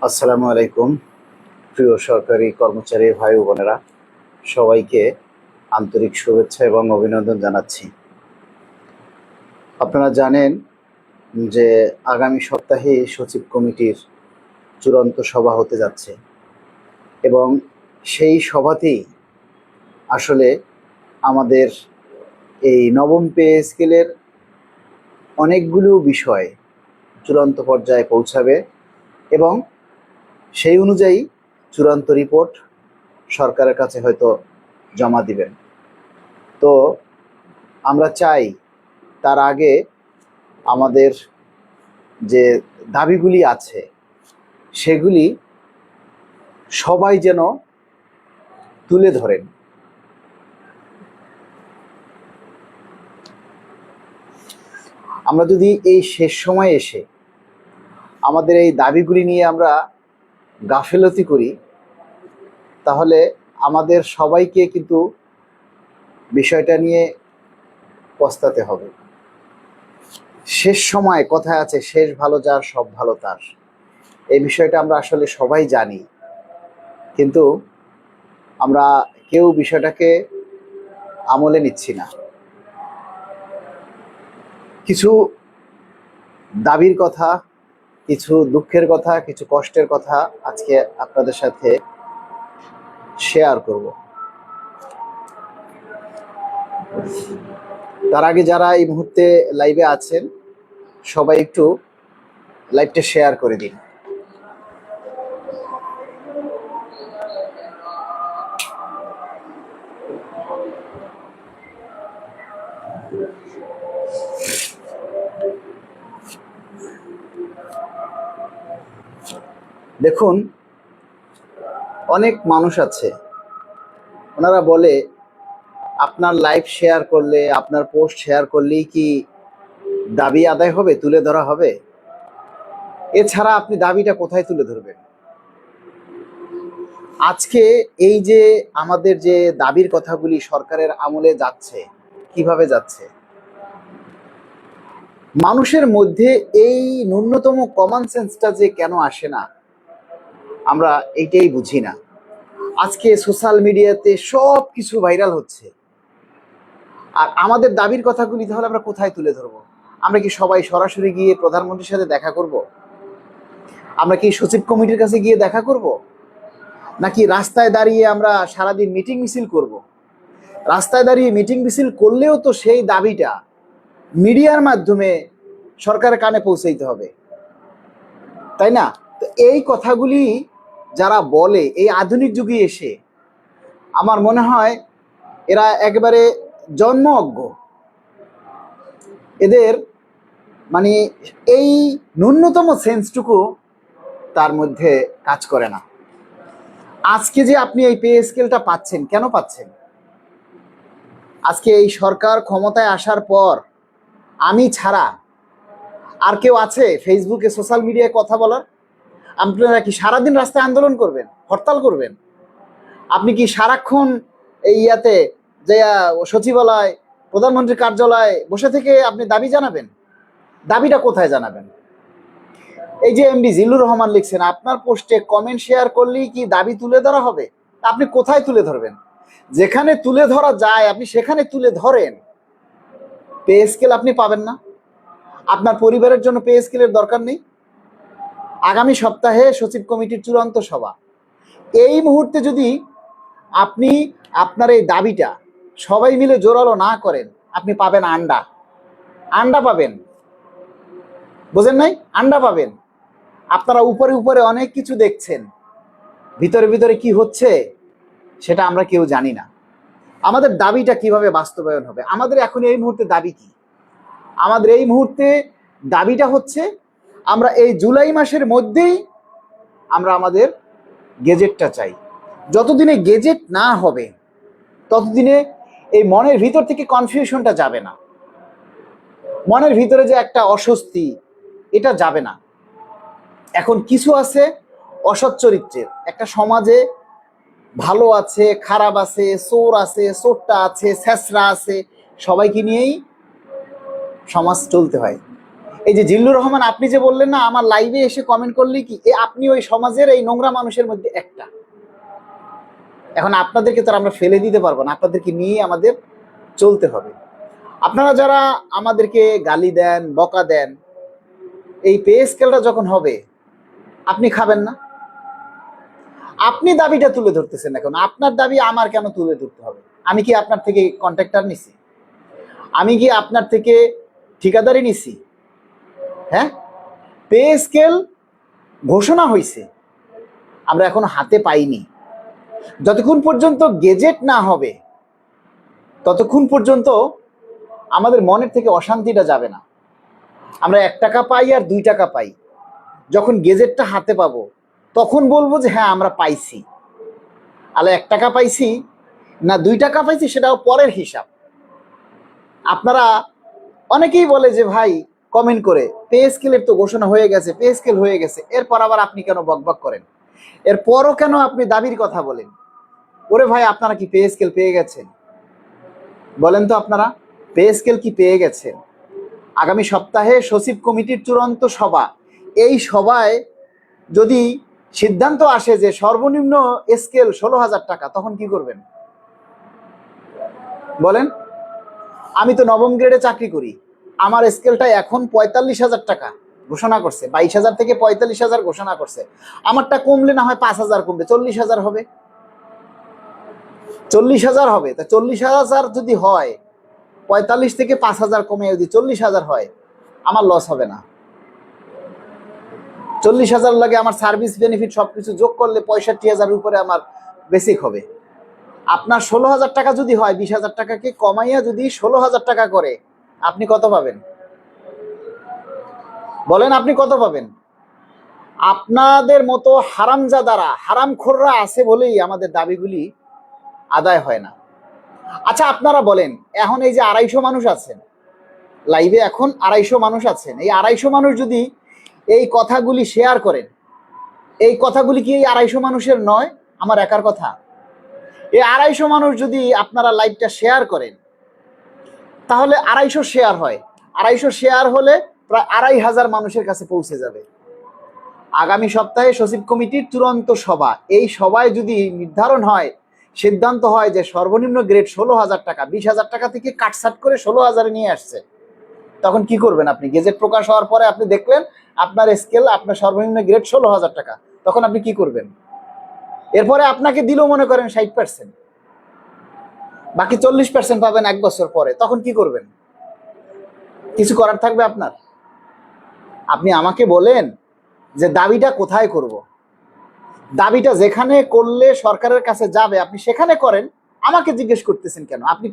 আসসালামু আলাইকুম। প্রিয় সরকারি কর্মচারী ভাই ও বোনেরা, সবাইকে আন্তরিক শুভেচ্ছা এবং অভিনন্দন জানাচ্ছি। আপনারা জানেন যে আগামী সপ্তাহে সচিব কমিটির চূড়ান্ত সভা হতে যাচ্ছে এবং সেই সভাতেই আসলে আমাদের এই নবম পে স্কেলের অনেকগুলো বিষয় চূড়ান্ত পর্যায়ে পৌঁছাবে এবং সেই অনুযায়ী চূড়ান্ত রিপোর্ট সরকারের কাছে হয়তো জমা দিবেন। তো আমরা চাই তার আগে আমাদের যে দাবিগুলি আছে সেগুলি সবাই যেন তুলে ধরেন। আমরা যদি এই শেষ সময়ে এসে আমাদের এই দাবিগুলি নিয়ে আমরা গাফেলতি করি, তাহলে আমাদের সবাইকে কিন্তু বিষয়টা নিয়ে পস্তাতে হবে। শেষ সময় কথায় আছে, শেষ ভালো যার সব ভালো তার। এই বিষয়টা আমরা আসলে সবাই জানি, কিন্তু আমরা কেউ বিষয়টাকে আমলে নিচ্ছি না। কিছু দাবির কথা, কিছু দুঃখের কথা, কিছু কষ্টের কথা আজকে আপনাদের সাথে শেয়ার করব। তার আগে যারা এই মুহূর্তে লাইভে আছেন সবাই একটু লাইভটা শেয়ার করে দিন। দেখুন, অনেক মানুষ আছে, ওনারা বলে আপনার লাইভ শেয়ার করলে, আপনার পোস্ট শেয়ার করলেই কি দাবি আদায় হবে, তুলে ধরা হবে? এছাড়া আপনি দাবিটা কোথায় তুলে ধরবেন? আজকে এই যে আমাদের যে দাবির কথাগুলি সরকারের আমলে যাচ্ছে, কিভাবে যাচ্ছে, মানুষের মধ্যে এই ন্যূনতম কমন সেন্সটা যে কেন আসে না, আমরা এইটাই বুঝি না। আজকে সোশ্যাল মিডিয়াতে সব কিছু ভাইরাল হচ্ছে, আর আমাদের দাবির কথাগুলি তাহলে আমরা কোথায় তুলে ধরবো? আমরা কি সবাই সরাসরি গিয়ে প্রধানমন্ত্রীর সাথে দেখা করব? আমরা কি সচিব কমিটির কাছে গিয়ে দেখা করব? নাকি রাস্তায় দাঁড়িয়ে আমরা সারাদিন মিটিং মিছিল করব? রাস্তায় দাঁড়িয়ে মিটিং মিছিল করলেও তো সেই দাবিটা মিডিয়ার মাধ্যমে সরকারের কানে পৌঁছাইতে হবে, তাই না? তো এই কথাগুলি যারা বলে এই আধুনিক যুগে এসে, আমার মনে হয় এরা একেবারে জন্ম অজ্ঞ। এদের মানে এই ন্যূনতম সেন্সটুকু তার মধ্যে কাজ করে না। আজকে যে আপনি এই পে স্কেলটা পাচ্ছেন, কেন পাচ্ছেন? আজকে এই সরকার ক্ষমতায় আসার পর আমি ছাড়া আর কেউ আছে ফেসবুকে, সোশ্যাল মিডিয়ায় কথা বলার? আপনারা কি সারাদিন রাস্তায় আন্দোলন করবেন, হরতাল করবেন? আপনি কি সারাক্ষণ এই ইয়াতে যে সচিবালয়, প্রধানমন্ত্রীর কার্যালয়ে বসে থেকে আপনি দাবি জানাবেন? দাবিটা কোথায় জানাবেন? এই যে এমডি জিল্লুর রহমান লিখছেন, আপনার পোস্টে কমেন্ট শেয়ার করলেই কি দাবি তুলে ধরা হবে? আপনি কোথায় তুলে ধরবেন? যেখানে তুলে ধরা যায় আপনি সেখানে তুলে ধরেন। পে স্কেল আপনি পাবেন না? আপনার পরিবারের জন্য পে স্কেলের দরকার নেই? আগামী সপ্তাহে সচিব কমিটির চূড়ান্ত সভা। এই মুহূর্তে যদি আপনি আপনার এই দাবিটা সবাই মিলে জোরালো না করেন, আপনি পাবেন আন্ডা। আন্ডা পাবেন, বোঝেন নাই? আন্ডা পাবেন। আপনারা উপরে উপরে অনেক কিছু দেখছেন, ভিতরে ভিতরে কি হচ্ছে সেটা আমরা কেউ জানি না। আমাদের দাবিটা কিভাবে বাস্তবায়ন হবে? আমাদের এখন এই মুহূর্তে দাবি কি? আমাদের এই মুহূর্তে দাবিটা হচ্ছে, আমরা এই জুলাই মাসের মধ্যেই আমরা আমাদের গেজেটটা চাই। যতদিনে গেজেট না হবে ততদিনে এই মনের ভিতর থেকে কনফিউশনটা যাবে না, মনের ভিতরে যে একটা অস্বস্তি, এটা যাবে না। এখন কিছু আছে অসৎ চরিত্রের, একটা সমাজে ভালো আছে, খারাপ আছে, চোর আছে, চোরটা আছে, ছেঁচড়া আছে, সবাইকে নিয়েই সমাজ চলতে হয়। এই যে জিল্লুর রহমান, আপনি যে বললেন না আমার লাইভে এসে কমেন্ট করলেই কি, আপনি ওই সমাজের এই নোংরা মানুষের মধ্যে একটা। এখন আপনাদেরকে তো আর আমরা ফেলে দিতে পারবো না, আপনাদেরকে নিয়ে আমাদের চলতে হবে। আপনারা যারা আমাদেরকে গালি দেন, বকা দেন, এই পে স্কেলটা যখন হবে আপনি খাবেন না? আপনি দাবিটা তুলে ধরতেছেন, এখন আপনার দাবি আমার কেন তুলে ধরতে হবে? আমি কি আপনার থেকে কন্ট্রাক্টর নিছি? আমি কি আপনার থেকে ঠিকাদারি নিছি? হ্যাঁ, পে স্কেল ঘোষণা হয়েছে, আমরা এখনো হাতে পাইনি। যতক্ষণ পর্যন্ত গেজেট না হবে ততক্ষণ পর্যন্ত আমাদের মনের থেকে অশান্তিটা যাবে না। আমরা 1 টাকা পাই আর 2 টাকা পাই, যখন গেজেটটা হাতে পাবো তখন বলবো যে হ্যাঁ আমরা পাইছি। আলে 1 টাকা পাইছি না 2 টাকা পাইছি সেটাও পরের হিসাব। আপনারা অনেকেই বলে যে ভাই কমেন্ট করে, পে স্কেলের তো ঘোষণা হয়ে গেছে, পে স্কেল হয়ে গেছে, এরপর আবার আপনি কেন বকবক করেন? এরপরও কেন আপনি দাবির কথা বলেন? ওরে ভাই, আপনারা কি পে স্কেল পেয়ে গেছেন? বলেন তো, আপনারা পে স্কেল কি পেয়ে গেছেন? আগামী সপ্তাহে সচিব কমিটির চূড়ান্ত সভা, এই সভায় যদি সিদ্ধান্ত আসে যে সর্বনিম্ন স্কেল 16,000 টাকা, তখন কি করবেন বলেন? আমি তো নবম গ্রেডে চাকরি করি, আমার স্কেলটা এখন 45,000 টাকা ঘোষণা করছে, 22,000 থেকে 45,000 ঘোষণা করছে। আমারটা কমলে না হয় 5,000 কমবে, 40,000 হবে, 40,000 হবে। তা 40,000 যদি হয়, 45 থেকে 5,000 কমে যদি 40,000 হয়, আমার লস হবে না? 40,000 লাগে আমার সার্ভিস বেনিফিট সবকিছু যোগ করলে 65,000 উপরে আমার বেসিক হবে। আপনার 16,000 টাকা যদি হয়, 20,000 টাকাকে কমাইয়া যদি 16,000 টাকা করে, আপনি কত পাবেন বলেন? আপনি কত পাবেন? আপনাদের মতো হারামজাদারা, হারামখোররা আছে বলেই আমাদের দাবিগুলি আদায় হয় না। আচ্ছা, আপনারা বলেন, এখন এই যে 250 মানুষ আছেন লাইভে, এখন 250 মানুষ আছেন, এই 250 মানুষ যদি এই কথাগুলি শেয়ার করেন, এই কথাগুলি কি এই 250 মানুষের নয়, আমার একার কথা? এই 250 মানুষ যদি আপনারা লাইভটা শেয়ার করেন, তাহলে 250 শেয়ার হয়, 250 শেয়ার হলে প্রায় 2,500 মানুষের কাছে পৌঁছে যাবে। আগামী সপ্তাহে সচিব কমিটির চূড়ান্ত সভা, এই সভায় যদি নির্ধারণ হয়, সিদ্ধান্ত হয় যে সর্বনিম্ন গ্রেড 16,000 টাকা, 20,000 টাকা থেকে কাটছাট করে 16,000 নিয়ে আসছে, তখন কি করবেন আপনি? গেজেট প্রকাশ হওয়ার পরে আপনি দেখলেন আপনার স্কেল, আপনার সর্বনিম্ন গ্রেড 16,000 টাকা, তখন আপনি কি করবেন? এরপরে আপনাকে দিল মনে করেন 60%, বাকি 40% পাবেন 1 বছর পরে, তখন কি করবেন? কিছু করার থাকবে আপনার? আপনি আমাকে বলেন যে দাবিটা কোথায় করব? দাবিটা যেখানে করলে সরকারের কাছে যাবে আপনি সেখানে করেন, আমাকে জিজ্ঞেস করতেছেন কেন? আপনি